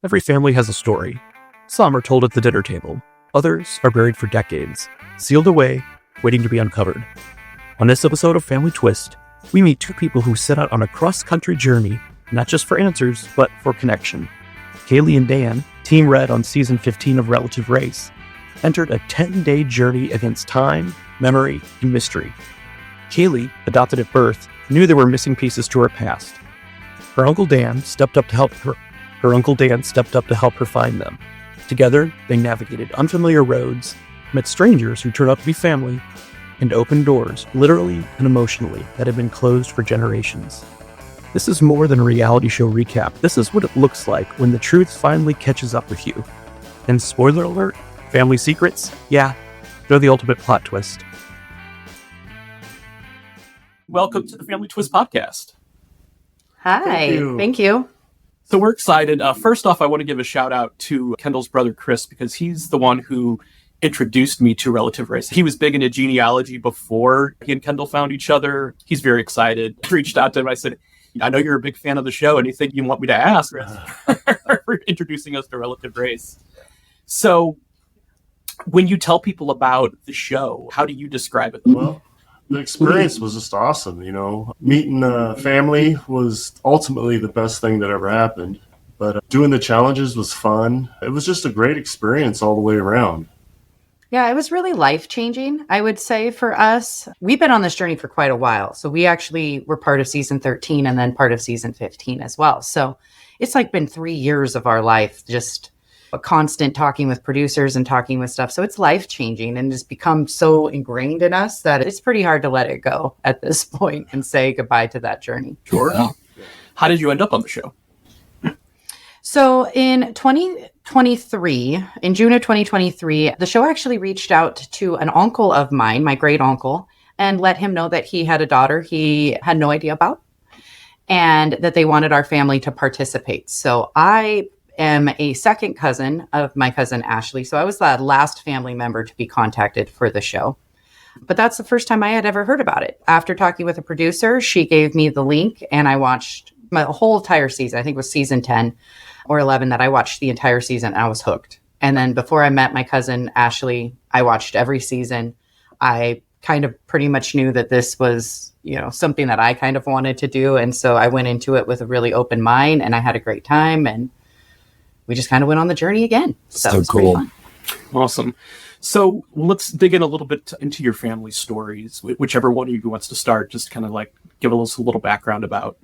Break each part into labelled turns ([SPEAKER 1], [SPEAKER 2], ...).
[SPEAKER 1] Every family has a story. Some are told at the dinner table. Others are buried for decades, sealed away, waiting to be uncovered. On this episode of Family Twist, we meet two people who set out on a cross-country journey, not just for answers, but for connection. Kaylee and Dan, Team Red on Season 15 of Relative Race, entered a 10-day journey against time, memory, and mystery. Kaylee, adopted at birth, knew there were missing pieces to her past. Her Uncle Dan stepped up to help her find them. Together, they navigated unfamiliar roads, met strangers who turned out to be family, and opened doors, literally and emotionally, that had been closed for generations. This is more than a reality show recap. This is what it looks like when the truth finally catches up with you. And spoiler alert, family secrets? Yeah, they're the ultimate plot twist. Welcome to the Family Twist podcast.
[SPEAKER 2] Hi, thank you.
[SPEAKER 1] So we're excited. First off, I want to give a shout out to Kendall's brother, Chris, because he's the one who introduced me to Relative Race. He was big into genealogy before he and Kendall found each other. He's very excited. I reached out to him. I said, I know you're a big fan of the show. Anything you want me to ask for introducing us to Relative Race? So when you tell people about the show, how do you describe it?
[SPEAKER 3] Well, the experience was just awesome, Meeting family was ultimately the best thing that ever happened. But doing the challenges was fun. It was just a great experience all the way around.
[SPEAKER 2] Yeah, it was really life-changing, I would say, for us. We've been on this journey for quite a while. So we actually were part of season 13 and then part of season 15 as well. So it's like been 3 years of our life, just a constant talking with producers and talking with stuff. So it's life-changing and it's become so ingrained in us that it's pretty hard to let it go at this point and say goodbye to that journey.
[SPEAKER 1] Sure. Yeah. How did you end up on the show?
[SPEAKER 2] So in 2023, in June of 2023, the show actually reached out to an uncle of mine, my great uncle, and let him know that he had a daughter he had no idea about and that they wanted our family to participate. So I am a second cousin of my cousin Ashley. So I was the last family member to be contacted for the show. But that's the first time I had ever heard about it. After talking with a producer, she gave me the link and I watched my whole entire season. I think it was season 10 or 11 that I watched the entire season and I was hooked. And then before I met my cousin Ashley, I watched every season. I kind of pretty much knew that this was, something that I kind of wanted to do. And so I went into it with a really open mind and I had a great time and we just kind of went on the journey again.
[SPEAKER 1] So cool. Awesome. So let's dig in a little bit into your family stories. Whichever one of you wants to start, just kind of like give us a little background about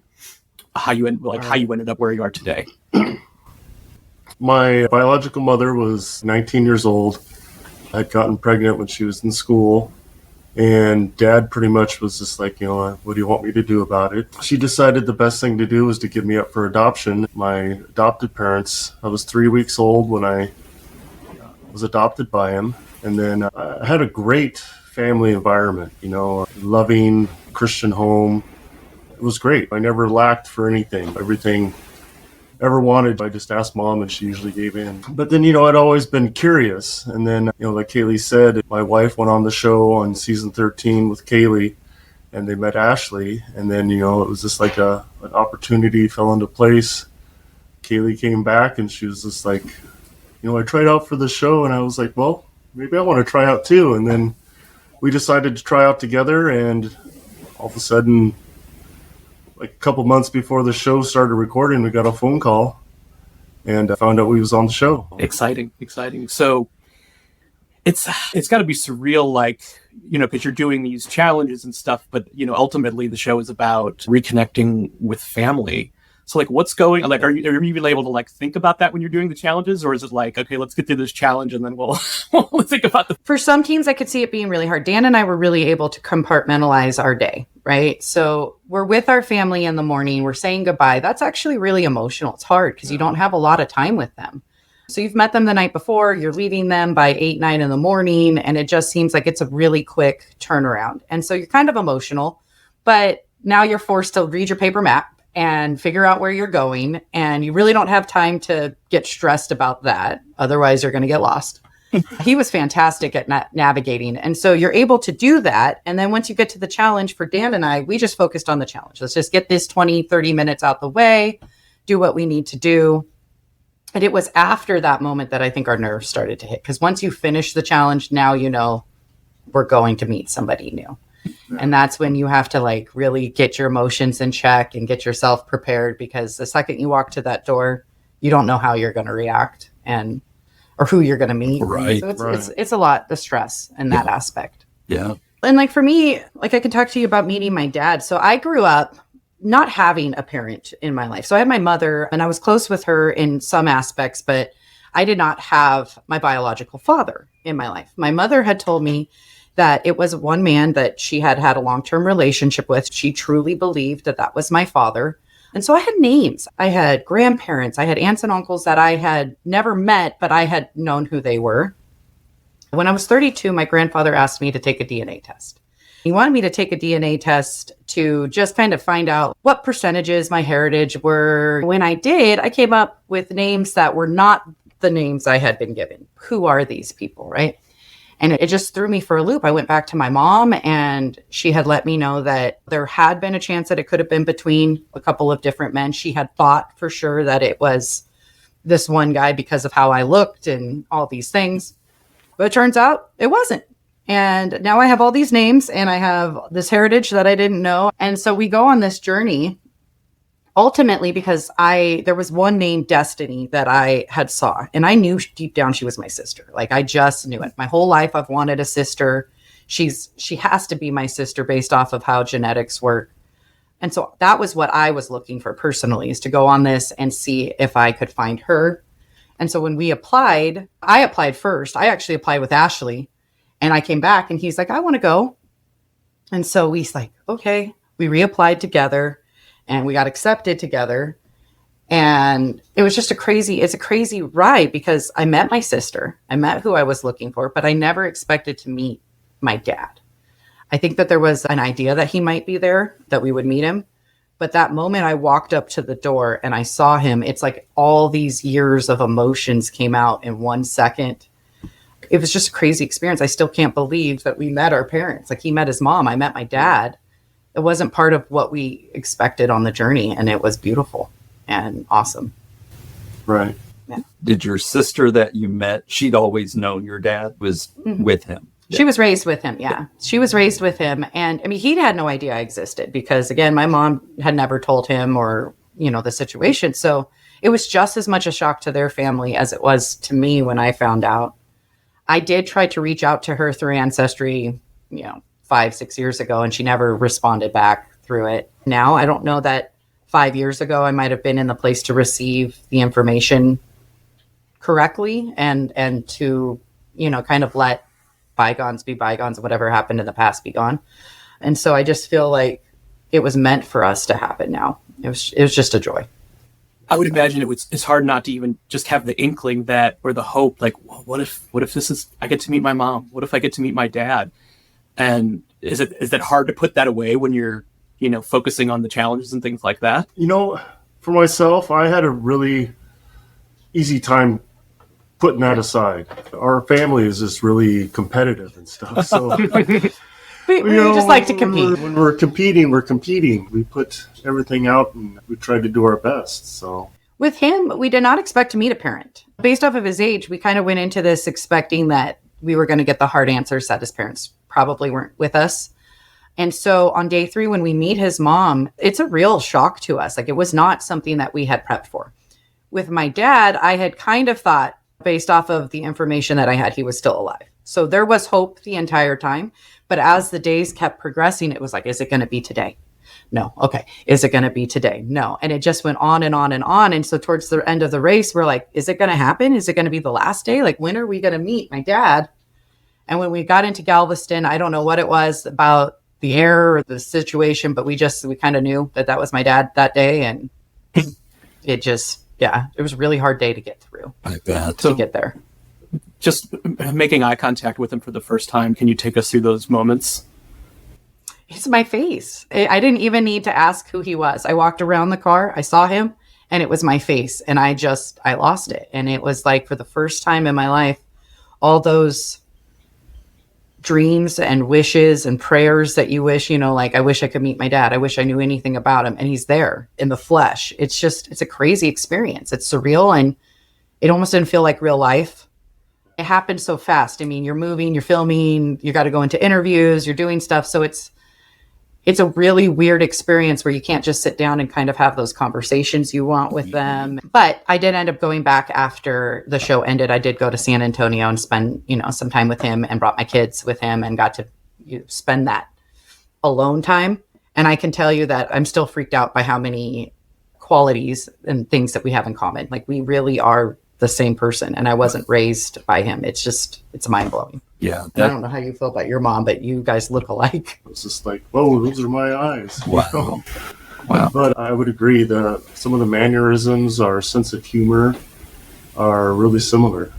[SPEAKER 1] how you ended up where you are today.
[SPEAKER 3] My biological mother was 19 years old. I'd gotten pregnant when she was in school. And Dad pretty much was just like, what do you want me to do about it? She decided the best thing to do was to give me up for adoption. My adopted parents, I was 3 weeks old when I was adopted by him. And then I had a great family environment, loving Christian home. It was great. I never lacked for anything. Everything I ever wanted, I just asked Mom and she usually gave in. But then, I'd always been curious. And then, like Kaylee said, my wife went on the show on season 13 with Kaylee and they met Ashley. And then, it was just like an opportunity fell into place. Kaylee came back and she was just like, I tried out for the show and I was like, well, maybe I want to try out too. And then we decided to try out together and all of a sudden, like a couple months before the show started recording, we got a phone call and I found out we was on the show.
[SPEAKER 1] Exciting. So it's got to be surreal, because you're doing these challenges and stuff, but, ultimately the show is about reconnecting with family. So what's going, are you even able to think about that when you're doing the challenges? Or is it okay, let's get through this challenge and then we'll think about
[SPEAKER 2] For some teams, I could see it being really hard. Dan and I were really able to compartmentalize our day, right? So we're with our family in the morning, we're saying goodbye. That's actually really emotional. It's hard because you don't have a lot of time with them. So you've met them the night before, you're leaving them by 8, 9 in the morning, and it just seems like it's a really quick turnaround. And so you're kind of emotional, but now you're forced to read your paper map and figure out where you're going. And you really don't have time to get stressed about that. Otherwise, you're going to get lost. He was fantastic at navigating. And so you're able to do that. And then once you get to the challenge for Dan and I, we just focused on the challenge. Let's just get this 20, 30 minutes out the way, do what we need to do. And it was after that moment that I think our nerves started to hit. Because once you finish the challenge, now you know we're going to meet somebody new. Yeah. And that's when you have to like really get your emotions in check and get yourself prepared, because the second you walk to that door, you don't know how you're going to react or who you're going to meet.
[SPEAKER 1] Right.
[SPEAKER 2] So it's a lot, the stress in that aspect.
[SPEAKER 1] Yeah.
[SPEAKER 2] And like for me, like I can talk to you about meeting my dad. So I grew up not having a parent in my life. So I had my mother and I was close with her in some aspects, but I did not have my biological father in my life. My mother had told me that it was one man that she had had a long-term relationship with. She truly believed that that was my father. And so I had names. I had grandparents. I had aunts and uncles that I had never met, but I had known who they were. When I was 32, my grandfather asked me to take a DNA test. He wanted me to take a DNA test to just kind of find out what percentages my heritage were. When I did, I came up with names that were not the names I had been given. Who are these people, right? And it just threw me for a loop. I went back to my mom and she had let me know that there had been a chance that it could have been between a couple of different men. She had thought for sure that it was this one guy because of how I looked and all these things. But it turns out it wasn't. And now I have all these names and I have this heritage that I didn't know. And so we go on this journey ultimately because there was one named Destiny that I had saw, and I knew deep down she was my sister. Like I just knew it. My whole life I've wanted a sister. She has to be my sister based off of how genetics work. And so that was what I was looking for personally, is to go on this and see if I could find her. And so when we applied, I applied first. I actually applied with Ashley. And I came back and he's like, I want to go. And so we like, okay, we reapplied together and we got accepted together. And it was just it's a crazy ride because I met my sister. I met who I was looking for, but I never expected to meet my dad. I think that there was an idea that he might be there, that we would meet him. But that moment I walked up to the door and I saw him, it's like all these years of emotions came out in 1 second. It was just a crazy experience. I still can't believe that we met our parents. Like he met his mom. I met my dad. It wasn't part of what we expected on the journey. And it was beautiful and awesome.
[SPEAKER 3] Right.
[SPEAKER 2] Yeah.
[SPEAKER 1] Did your sister that you met, she'd always known your dad was with him?
[SPEAKER 2] Yeah. She was raised with him. Yeah. She was raised with him. And I mean, he had no idea I existed because again, my mom had never told him or, the situation. So it was just as much a shock to their family as it was to me when I found out. I did try to reach out to her through Ancestry, 5-6 years ago, and she never responded back through it. Now, I don't know that 5 years ago, I might have been in the place to receive the information correctly and to, kind of let bygones be bygones, whatever happened in the past be gone. And so I just feel like it was meant for us to happen now. It was just a joy.
[SPEAKER 4] I would imagine it's hard not to even just have the inkling that, or the hope, like, well, what if this is, I get to meet my mom? What if I get to meet my dad? And is that hard to put that away when you're, focusing on the challenges and things like that?
[SPEAKER 3] For myself, I had a really easy time putting that aside. Our family is just really competitive and stuff. So
[SPEAKER 2] we just like to compete.
[SPEAKER 3] When we're competing. We put everything out and we try to do our best. So
[SPEAKER 2] with him, we did not expect to meet a parent. Based off of his age, we kind of went into this expecting that we were going to get the hard answers that his parents probably weren't with us. And so on day 3, when we meet his mom, it's a real shock to us. Like it was not something that we had prepped for. With my dad, I had kind of thought, based off of the information that I had, he was still alive. So there was hope the entire time. But as the days kept progressing, it was like, is it going to be today? No. Okay. Is it going to be today? No. And it just went on and on and on. And so towards the end of the race, we're like, is it going to happen? Is it going to be the last day? Like, when are we going to meet my dad? And when we got into Galveston, I don't know what it was about the air or the situation, but we kind of knew that was my dad that day. And it was a really hard day to get through.
[SPEAKER 1] I bet.
[SPEAKER 2] To get there.
[SPEAKER 4] Just making eye contact with him for the first time. Can you take us through those moments?
[SPEAKER 2] It's my face. I didn't even need to ask who he was. I walked around the car, I saw him, and it was my face. And I lost it. And it was like, for the first time in my life, all those dreams and wishes and prayers that you wish, like, I wish I could meet my dad. I wish I knew anything about him. And he's there in the flesh. It's a crazy experience. It's surreal. And it almost didn't feel like real life. It happened so fast. I mean, you're moving, you're filming, you got to go into interviews, you're doing stuff. So it's a really weird experience where you can't just sit down and kind of have those conversations you want with them. But I did end up going back after the show ended. I did go to San Antonio and spend, some time with him, and brought my kids with him and got to spend that alone time. And I can tell you that I'm still freaked out by how many qualities and things that we have in common. Like, we really are the same person, and I wasn't raised by him. It's mind blowing.
[SPEAKER 5] Yeah.
[SPEAKER 2] I don't know how you feel about your mom, but you guys look alike.
[SPEAKER 3] It was just like, whoa, those are my eyes.
[SPEAKER 5] Wow. Wow.
[SPEAKER 3] But I would agree that some of the mannerisms, our sense of humor, are really similar.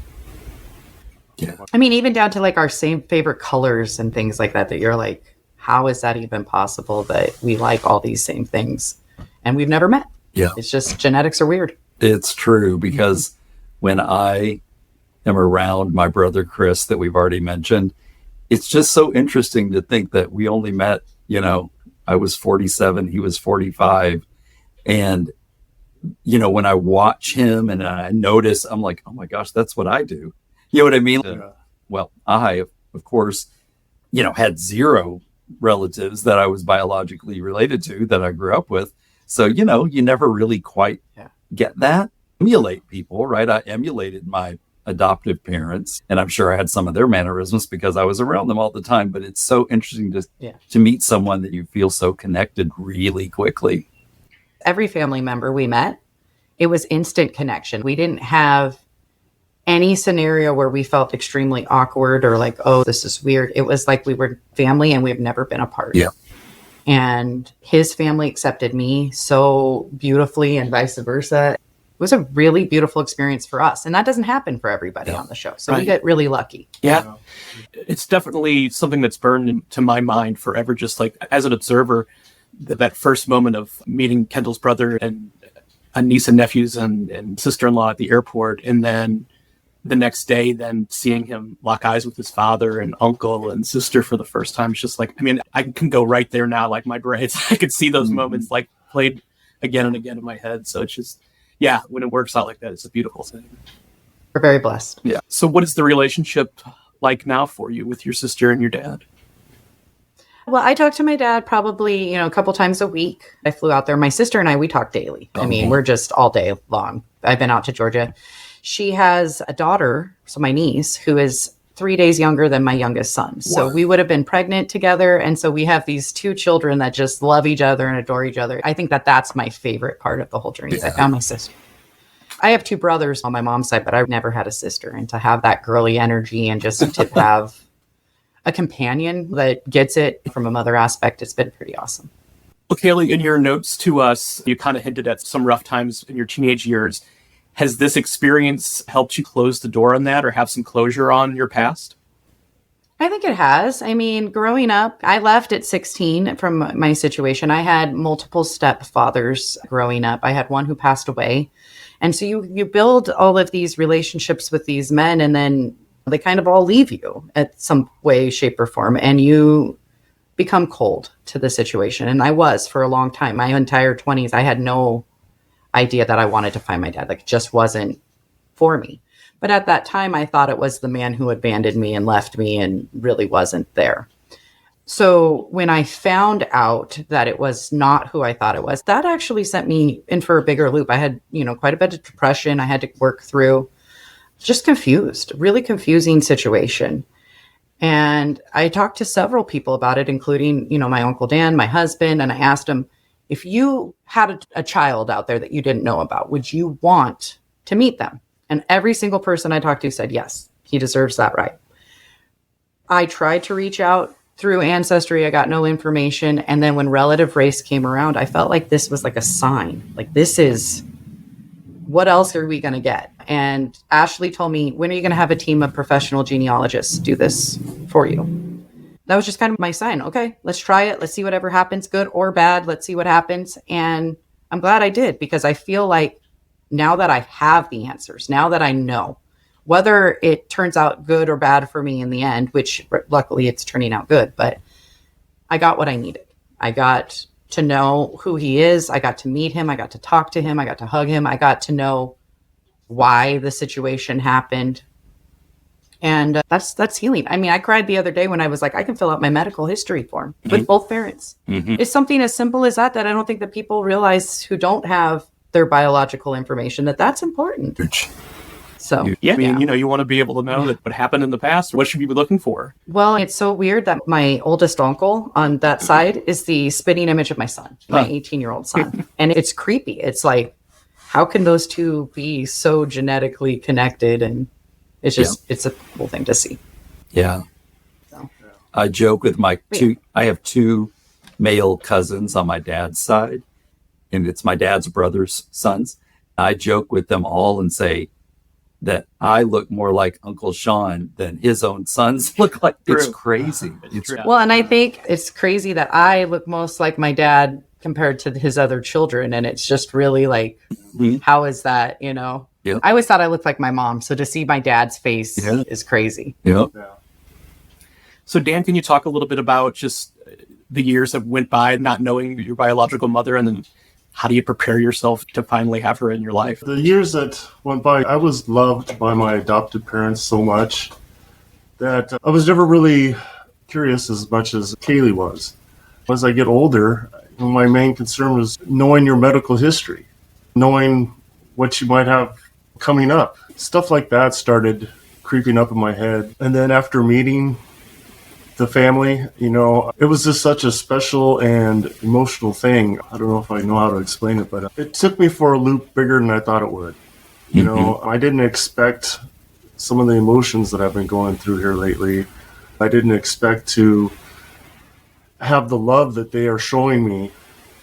[SPEAKER 5] Yeah.
[SPEAKER 2] I mean, even down to like our same favorite colors and things like that you're like, how is that even possible that we like all these same things and we've never met?
[SPEAKER 5] Yeah.
[SPEAKER 2] It's just genetics are weird.
[SPEAKER 5] It's true, because when I am around my brother Chris, that we've already mentioned, it's just so interesting to think that we only met, I was 47, he was 45. And, when I watch him and I notice, I'm like, oh my gosh, that's what I do. You know what I mean?
[SPEAKER 3] Yeah.
[SPEAKER 5] Well, I, of course, had zero relatives that I was biologically related to that I grew up with. So, you never really quite get that. Emulate people, right? I emulated my adoptive parents, and I'm sure I had some of their mannerisms because I was around them all the time. But it's so interesting to meet someone that you feel so connected really quickly.
[SPEAKER 2] Every family member we met, it was instant connection. We didn't have any scenario where we felt extremely awkward or like, oh, this is weird. It was like we were family and we've never been apart.
[SPEAKER 5] Yeah.
[SPEAKER 2] And his family accepted me so beautifully and vice versa. It was a really beautiful experience for us. And that doesn't happen for everybody on the show. So we get really lucky.
[SPEAKER 4] Yeah. It's definitely something that's burned into my mind forever. Just like as an observer, that first moment of meeting Kendall's brother and a niece and nephews and sister-in-law at the airport. And then the next day, then seeing him lock eyes with his father and uncle and sister for the first time. It's just like, I mean, I can go right there now, like my braids. I could see those moments like played again and again in my head. So it's just, yeah, when it works out like that, it's a beautiful thing.
[SPEAKER 2] We're very blessed.
[SPEAKER 4] Yeah. So what is the relationship like now for you with your sister and your dad?
[SPEAKER 2] Well, I talk to my dad probably, a couple times a week. I flew out there. My sister and I, we talk daily. I mean, we're just all day long. I've been out to Georgia. She has a daughter, so my niece, who is 3 days younger than my youngest son. So we would have been pregnant together. And so we have these two children that just love each other and adore each other. I think that that's my favorite part of the whole journey is I found my sister. I have two brothers on my mom's side, but I've never had a sister. And to have that girly energy and just to have a companion that gets it from a mother aspect, it's been pretty awesome.
[SPEAKER 4] Well, Kaylee, in your notes to us, you kind of hinted at some rough times in your teenage years. Has this experience helped you close the door on that or have some closure on your past?
[SPEAKER 2] I think it has. I mean, growing up, I left at 16 from my situation. I had multiple stepfathers growing up. I had one who passed away. And so you build all of these relationships with these men, and then they kind of all leave you at some way, shape, or form. And you become cold to the situation. And I was for a long time. My entire 20s, I had no idea that I wanted to find my dad. Like, it just wasn't for me. But at that time, I thought it was the man who abandoned me and left me and really wasn't there. So when I found out that it was not who I thought it was, that actually sent me in for a bigger loop. I had, quite a bit of depression I had to work through. Just confused, really confusing situation. And I talked to several people about it, including, my Uncle Dan, my husband, and I asked him, if you had a child out there that you didn't know about, would you want to meet them? And every single person I talked to said, yes, he deserves that right. I tried to reach out through Ancestry. I got no information. And then when Relative Race came around, I felt like this was like a sign. Like, this is, what else are we going to get? And Ashley told me, when are you going to have a team of professional genealogists do this for you? That was just kind of my sign. Okay, let's try it. Let's see whatever happens, good or bad. Let's see what happens. And I'm glad I did, because I feel like now that I have the answers, now that I know, whether it turns out good or bad for me in the end, which luckily it's turning out good, but I got what I needed. I got to know who he is. I got to meet him. I got to talk to him. I got to hug him. I got to know why the situation happened. And that's healing. I mean, I cried the other day when I was like, I can fill out my medical history form with both parents. It's something as simple as that I don't think that people realize who don't have their biological information, that's important. So,
[SPEAKER 4] I mean, you want to be able to know that what happened in the past, what should we be looking for?
[SPEAKER 2] Well, it's so weird that my oldest uncle on that side is the spitting image of my son, my 18-year-old son. And it's creepy. It's like, how can those two be so genetically connected? And it's just, it's a cool thing to see.
[SPEAKER 5] Yeah.
[SPEAKER 2] So.
[SPEAKER 5] I joke with I have two male cousins on my dad's side, and it's my dad's brother's sons. I joke with them all and say that I look more like Uncle Sean than his own sons look like.
[SPEAKER 4] True.
[SPEAKER 5] It's crazy.
[SPEAKER 2] Well, and I think it's crazy that I look most like my dad compared to his other children. And it's just really like, how is that,
[SPEAKER 5] Yep.
[SPEAKER 2] I always thought I looked like my mom. So to see my dad's face is crazy.
[SPEAKER 5] Yep.
[SPEAKER 3] Yeah.
[SPEAKER 4] So Dan, can you talk a little bit about just the years that went by not knowing your biological mother, and then how do you prepare yourself to finally have her in your life?
[SPEAKER 3] The years that went by, I was loved by my adopted parents so much that I was never really curious as much as Kaylee was. As I get older, my main concern was knowing your medical history, knowing what you might have coming up. Stuff like that started creeping up in my head. And then after meeting the family, it was just such a special and emotional thing. I don't know if I know how to explain it, but it took me for a loop bigger than I thought it would. I didn't expect some of the emotions that I've been going through here lately. I didn't expect to have the love that they are showing me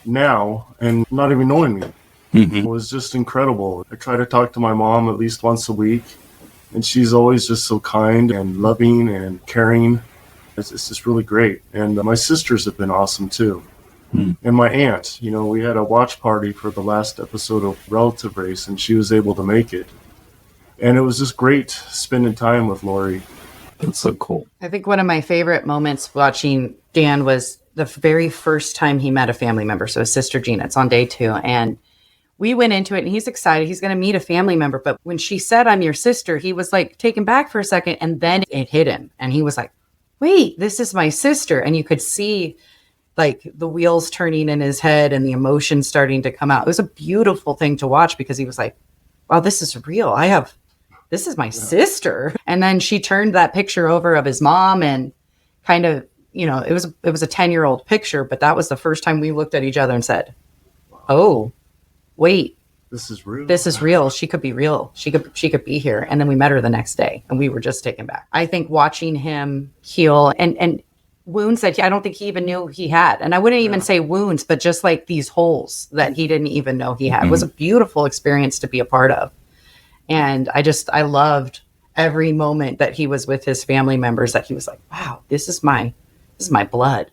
[SPEAKER 3] now and not even knowing me. It was just incredible. I try to talk to my mom at least once a week, and she's always just so kind and loving and caring. It's just really great. And my sisters have been awesome too. And my aunt, we had a watch party for the last episode of Relative Race, and she was able to make it. And it was just great spending time with Lori.
[SPEAKER 5] That's so cool.
[SPEAKER 2] I think one of my favorite moments watching Dan was the very first time he met a family member. So his sister Gina, it's on day 2. And we went into it and he's excited. He's going to meet a family member. But when she said, "I'm your sister," he was like taken back for a second. And then it hit him. And he was like, "Wait, this is my sister." And you could see like the wheels turning in his head and the emotions starting to come out. It was a beautiful thing to watch because he was like, "Wow, this is real. This is my sister." And then she turned that picture over of his mom and kind of, it was a 10-year-old picture, but that was the first time we looked at each other and said, "Oh, wait,
[SPEAKER 3] This is real.
[SPEAKER 2] This is real. She could be real. She could be here." And then we met her the next day and we were just taken back. I think watching him heal and wounds that I don't think he even knew he had. And I wouldn't even say wounds, but just like these holes that he didn't even know he had was a beautiful experience to be a part of. And I loved every moment that he was with his family members, that he was like, "Wow, this is my blood."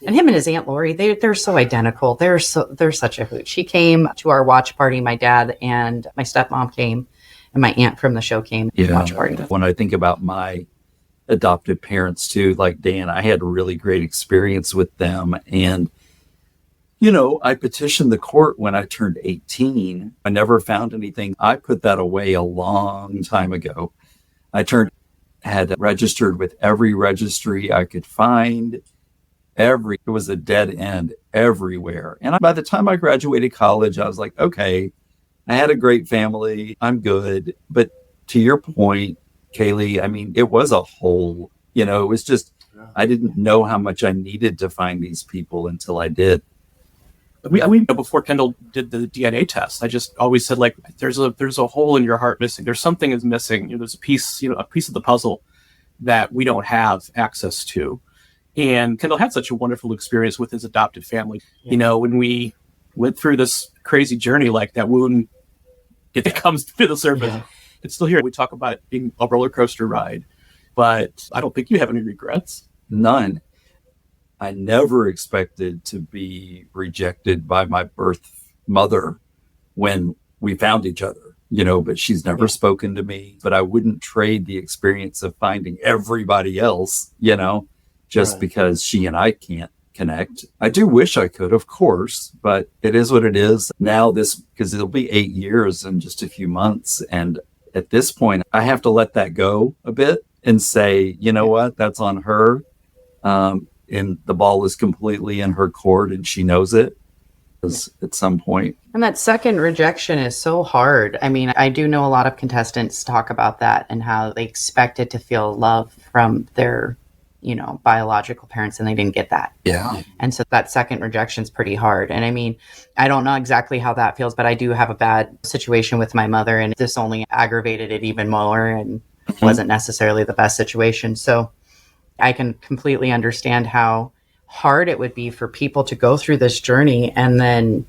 [SPEAKER 2] And him and his Aunt Lori, they're so identical. They're such a hoot. She came to our watch party. My dad and my stepmom came, and my aunt from the show came to the watch party.
[SPEAKER 5] When I think about my adopted parents too, like Dan, I had a really great experience with them. And, I petitioned the court when I turned 18. I never found anything. I put that away a long time ago. Had registered with every registry I could find. It was a dead end everywhere. And by the time I graduated college, I was like, okay, I had a great family. I'm good. But to your point, Kaylee, I mean, it was a hole, it was just, I didn't know how much I needed to find these people until I did.
[SPEAKER 4] Before Kendall did the DNA test, I just always said, like, there's a hole in your heart missing. There's something is missing. There's a piece of the puzzle that we don't have access to. And Kendall had such a wonderful experience with his adopted family. When we went through this crazy journey, like that wound, it comes to the surface. It's still here. We talk about it being a roller coaster ride, but I don't think you have any regrets.
[SPEAKER 5] None. I never expected to be rejected by my birth mother when we found each other, but she's never spoken to me. But I wouldn't trade the experience of finding everybody else, just because she and I can't connect. I do wish I could, of course, but it is what it is. Now because it'll be 8 years in just a few months. And at this point, I have to let that go a bit and say, you know what, that's on her. And the ball is completely in her court and she knows it at some point.
[SPEAKER 2] And that second rejection is so hard. I mean, I do know a lot of contestants talk about that and how they expected to feel love from their, biological parents, and they didn't get that.
[SPEAKER 5] Yeah.
[SPEAKER 2] And so that second rejection is pretty hard. And I mean, I don't know exactly how that feels, but I do have a bad situation with my mother, and this only aggravated it even more and wasn't necessarily the best situation. So I can completely understand how hard it would be for people to go through this journey and then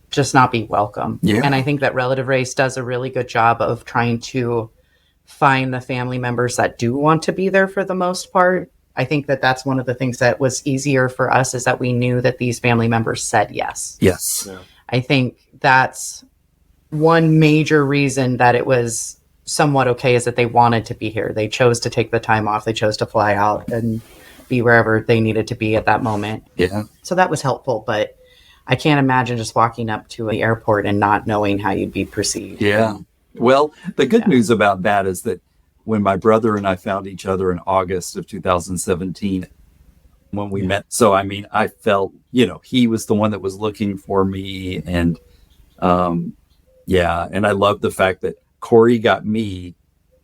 [SPEAKER 2] just not be welcome.
[SPEAKER 5] Yeah.
[SPEAKER 2] And I think that Relative Race does a really good job of trying to find the family members that do want to be there for the most part. I think that that's one of the things that was easier for us, is that we knew that these family members said yes.
[SPEAKER 5] Yes.
[SPEAKER 3] Yeah.
[SPEAKER 2] I think that's one major reason that it was somewhat okay, is that they wanted to be here. They chose to take the time off. They chose to fly out and be wherever they needed to be at that moment.
[SPEAKER 5] Yeah.
[SPEAKER 2] So that was helpful, but I can't imagine just walking up to the airport and not knowing how you'd be perceived.
[SPEAKER 5] Yeah. Well, the good news about that is that when my brother and I found each other in August of 2017, when we met, so I mean, I felt, he was the one that was looking for me. And and I love the fact that Corey got me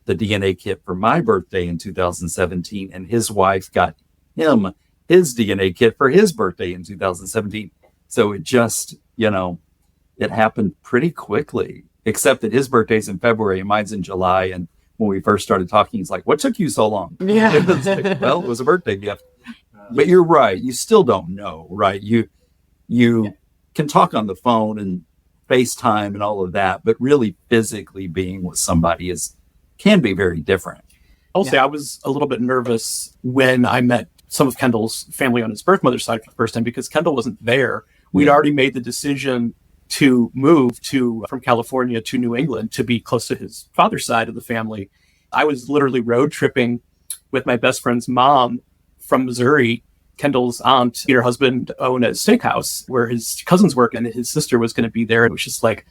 [SPEAKER 5] the DNA kit for my birthday in 2017, and his wife got him his DNA kit for his birthday in 2017. So it just, it happened pretty quickly, except that his birthday's in February and mine's in July. And when we first started talking, he's like, what took you so long?
[SPEAKER 2] Yeah.
[SPEAKER 5] It was like, well, it was a birthday gift. But you're right. You still don't know, right? You can talk on the phone and FaceTime and all of that, but really physically being with somebody can be very different.
[SPEAKER 4] I'll say I was a little bit nervous when I met some of Kendall's family on his birth mother's side for the first time, because Kendall wasn't there. We'd already made the decision to move from California to New England to be close to his father's side of the family. I was literally road tripping with my best friend's mom from Missouri. Kendall's aunt and her husband own a steakhouse where his cousins work, and his sister was going to be there. It was just like,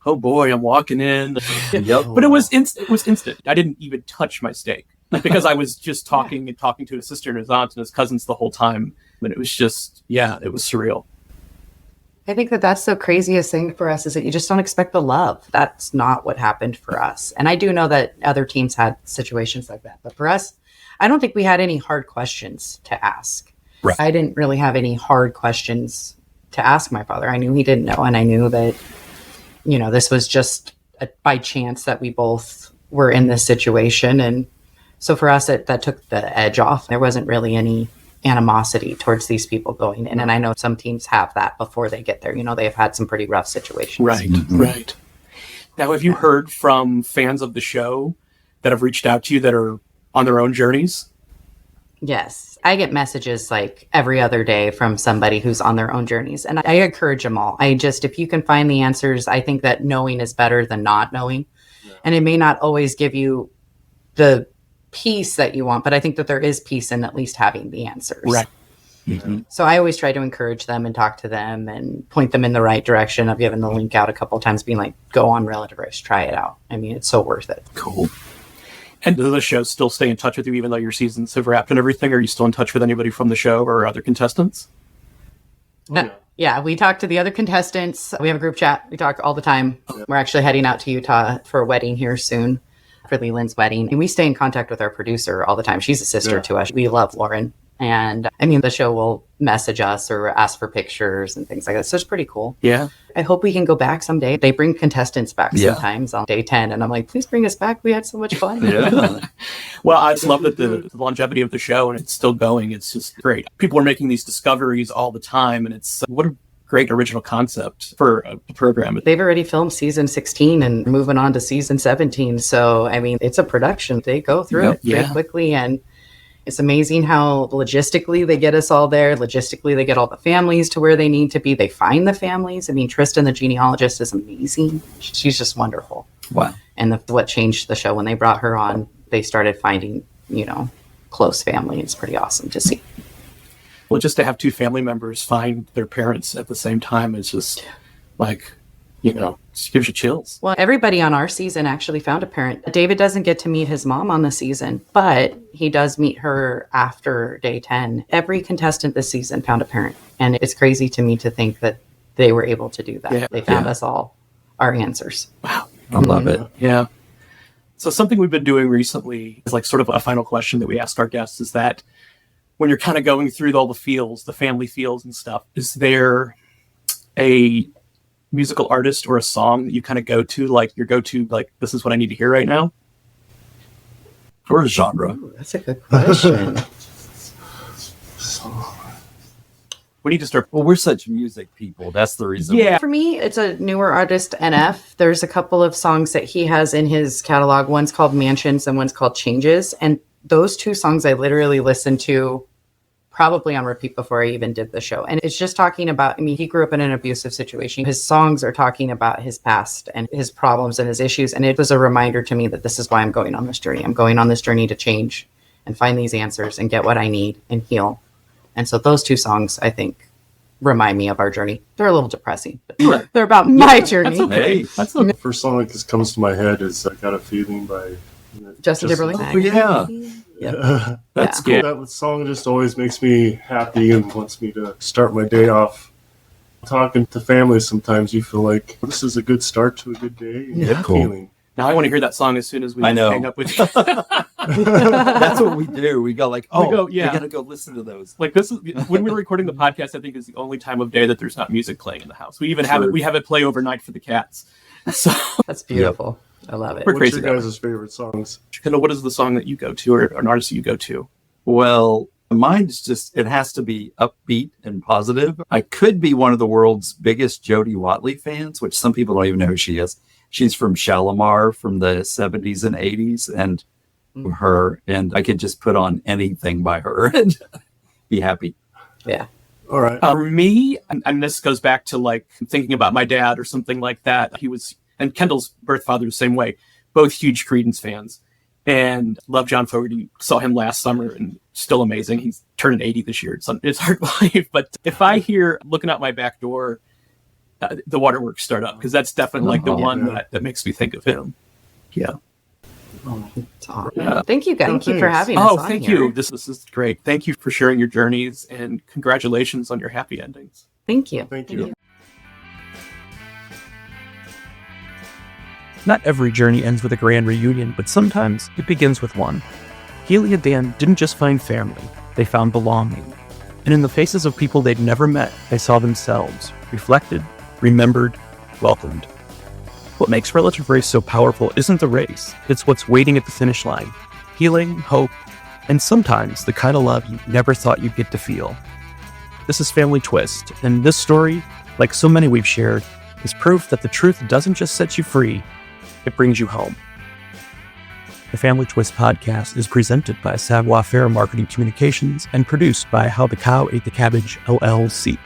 [SPEAKER 4] oh boy, I'm walking in.
[SPEAKER 5] Yep.
[SPEAKER 4] But it was instant. I didn't even touch my steak because I was just talking to his sister and his aunt and his cousins the whole time. And it was just, it was surreal.
[SPEAKER 2] I think that that's the craziest thing for us, is that you just don't expect the love. That's not what happened for us. And I do know that other teams had situations like that. But for us, I don't think we had any hard questions to ask.
[SPEAKER 5] Right.
[SPEAKER 2] I didn't really have any hard questions to ask my father. I knew he didn't know. And I knew that, this was just by chance that we both were in this situation. And so for us, that took the edge off. There wasn't really any animosity towards these people going in. And I know some teams have that before they get there. They've had some pretty rough situations.
[SPEAKER 4] Right, right. Now, have you heard from fans of the show that have reached out to you that are on their own journeys?
[SPEAKER 2] Yes. I get messages like every other day from somebody who's on their own journeys. And I encourage them all. If you can find the answers, I think that knowing is better than not knowing. Yeah. And it may not always give you the peace that you want, but I think that there is peace in at least having the answers.
[SPEAKER 4] Right.
[SPEAKER 5] Mm-hmm.
[SPEAKER 2] So I always try to encourage them and talk to them and point them in the right direction. I've given the link out a couple of times, being like, go on Relative Race, try it out. I mean, it's so worth it.
[SPEAKER 5] Cool.
[SPEAKER 4] And does the show still stay in touch with you even though your seasons have wrapped and everything? Are you still in touch with anybody from the show or other contestants?
[SPEAKER 2] Yeah, we talk to the other contestants. We have a group chat. We talk all the time. We're actually heading out to Utah for a wedding here soon, for Leland's wedding. And we stay in contact with our producer all the time. She's a sister to us. We love Lauren. And the show will message us or ask for pictures and things like that. So it's pretty cool.
[SPEAKER 4] Yeah.
[SPEAKER 2] I hope we can go back someday. They bring contestants back sometimes on day 10. And I'm like, please bring us back. We had so much fun.
[SPEAKER 5] Yeah.
[SPEAKER 4] Well, I just love that the longevity of the show, and it's still going. It's just great. People are making these discoveries all the time. And it's what a great original concept for a program.
[SPEAKER 2] They've already filmed season 16 and moving on to season 17. So, it's a production. They go through it very quickly. And it's amazing how logistically they get us all there. Logistically, they get all the families to where they need to be. They find the families. Tristan, the genealogist, is amazing. She's just wonderful.
[SPEAKER 5] Wow.
[SPEAKER 2] And what changed the show, when they brought her on, they started finding, close family. It's pretty awesome to see.
[SPEAKER 4] Well, just to have two family members find their parents at the same time is just like, just gives you chills.
[SPEAKER 2] Well, everybody on our season actually found a parent. David doesn't get to meet his mom on the season, but he does meet her after day 10. Every contestant this season found a parent. And it's crazy to me to think that they were able to do that.
[SPEAKER 4] Yeah.
[SPEAKER 2] They found us all our answers.
[SPEAKER 4] Wow.
[SPEAKER 5] I love it.
[SPEAKER 4] Yeah. So something we've been doing recently is like sort of a final question that we ask our guests is that when you're kind of going through all the feels, the family feels and stuff, is there a musical artist or a song that you kind of go to, like your go-to, like this is what I need to hear right now?
[SPEAKER 5] Or a genre.
[SPEAKER 2] Ooh, that's a good question.
[SPEAKER 4] We need to start.
[SPEAKER 5] Well, we're such music people. That's the reason.
[SPEAKER 4] Yeah.
[SPEAKER 2] For me, it's a newer artist, NF. There's a couple of songs that he has in his catalog. One's called Mansions and one's called Changes. And those two songs I literally listened to probably on repeat before I even did the show. And it's just talking about, he grew up in an abusive situation. His songs are talking about his past and his problems and his issues. And it was a reminder to me that this is why I'm going on this journey. I'm going on this journey to change and find these answers and get what I need and heal. And so those two songs, I think, remind me of our journey. They're a little depressing, but they're about my journey.
[SPEAKER 5] Hey,
[SPEAKER 4] That's okay.
[SPEAKER 3] The first song that just comes to my head is I Got a Feeling by
[SPEAKER 2] Justin Timberlake.
[SPEAKER 5] Oh, yeah.
[SPEAKER 4] That's
[SPEAKER 3] Cool.
[SPEAKER 4] good.
[SPEAKER 3] That song just always makes me happy and wants me to start my day off. Talking to family, sometimes you feel like this is a good start to a good day.
[SPEAKER 5] Yeah, cool.
[SPEAKER 3] Feeling.
[SPEAKER 4] Now I want to hear that song as soon as we
[SPEAKER 5] I know.
[SPEAKER 4] hang up with you.
[SPEAKER 5] That's what we do. We go like, we gotta go listen to those.
[SPEAKER 4] Like this is when we're recording the podcast, I think is the only time of day that there's not music playing in the house. We even have it play overnight for the cats. So
[SPEAKER 2] That's beautiful. I love it.
[SPEAKER 4] We're
[SPEAKER 3] What's
[SPEAKER 4] crazy
[SPEAKER 3] your
[SPEAKER 4] about
[SPEAKER 3] guys' favorite songs?
[SPEAKER 4] Kendall, what is the song that you go to or an artist that you go to?
[SPEAKER 5] Well, mine's just, it has to be upbeat and positive. I could be one of the world's biggest Jody Watley fans, which some people don't even know who she is. She's from Shalimar from the 70s and 80s, and her, and I could just put on anything by her and be happy.
[SPEAKER 2] Yeah.
[SPEAKER 3] All right.
[SPEAKER 4] For me, and this goes back to like thinking about my dad or something like that. He was, and Kendall's birth father the same way, both huge Creedence fans. And love John Fogerty. Saw him last summer and still amazing. He's turning 80 this year. It's hard life. But if I hear looking out my back door, the waterworks start up, because that's definitely like the one that makes me think of him. Yeah.
[SPEAKER 2] It's awesome.
[SPEAKER 4] Yeah.
[SPEAKER 2] Thank you guys. Thank you for
[SPEAKER 3] thanks.
[SPEAKER 2] having us.
[SPEAKER 4] Oh,
[SPEAKER 2] on
[SPEAKER 4] thank
[SPEAKER 2] here.
[SPEAKER 4] you. This is great. Thank you for sharing your journeys and congratulations on your happy endings.
[SPEAKER 2] Thank you.
[SPEAKER 3] Thank you.
[SPEAKER 1] Not every journey ends with a grand reunion, but sometimes it begins with one. Healy and Dan didn't just find family, they found belonging. And in the faces of people they'd never met, they saw themselves, reflected, remembered, welcomed. What makes Relative Race so powerful isn't the race, it's what's waiting at the finish line. Healing, hope, and sometimes the kind of love you never thought you'd get to feel. This is Family Twist, and this story, like so many we've shared, is proof that the truth doesn't just set you free, it brings you home. The Family Twist podcast is presented by Savoir Faire Marketing Communications and produced by How the Cow Ate the Cabbage, LLC.